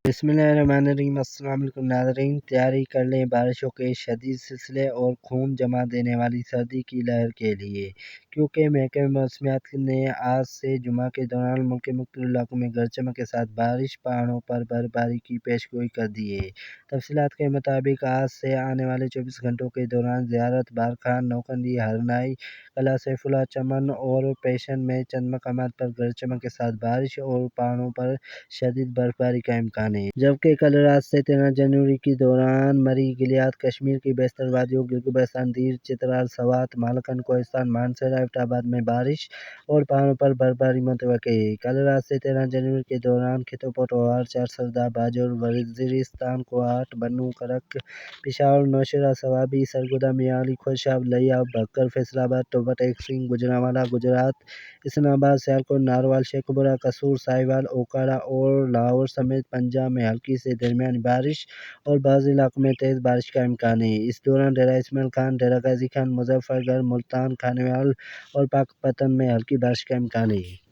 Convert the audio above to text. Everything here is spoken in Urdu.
بسم اللہ الرحمن الرحیم۔ السلام علیکم ناظرین، تیاری کر لیں بارشوں کے شدید سلسلے اور خون جما دینے والی سردی کی لہر کے لیے، کیونکہ محکمہ موسمیات نے آج سے جمعہ کے دوران ملک کے مختلف علاقوں میں گرج چمک کے ساتھ بارش، پہاڑوں پر برف باری کی پیشگوئی کر دی ہے۔ تفصیلات کے مطابق آج سے آنے والے 24 گھنٹوں کے دوران زیارت، بارکھان، نوکندی، ہرنائی، قلعہ سیف اللہ، چمن اور پیشن میں چند مقامات پر گرج چمک کے ساتھ بارش اور پہاڑوں پر شدید برف باری کا امکان ہے، جبکہ کل رات سے 13 جنوری کے دوران مری، گلیات، کشمیر کی بیشتر وادیوں، گلگت بلتستان، دیر، چترال، سوات، مالکن، کوہستان، مانسہرہ، ایبٹ آباد میں بارش اور پہاڑوں پر برف باری متوقع ہے۔ کل رات سے 13 جنوری کے دوران خطوں پٹوار، چارسردہ، باجوڑ، وزیرستان، کوہاٹ، بنوں، کرک، پشاور، نوشہرہ، سوابی، سرگودا، میالی، خوشاب، لیا، بھکر، فیصل آباد، ٹوبہ ٹیک سنگھ، گوجرانوالہ، گجرات، اسلام آباد، سیالکوٹ، ناروال، شیخوپورہ، قصور، ساہیوال، اوکاڑا اور لاہور سمیت پنجاب میں ہلکی سے درمیانی بارش اور بعض علاقوں میں تیز بارش کا امکان ہے۔ اس دوران ڈیرہ اسماعیل خان، ڈیرہ غازی خان، مظفر گڑھ، ملتان، خانیوال اور پاکپتن میں ہلکی بارش کا امکان ہے۔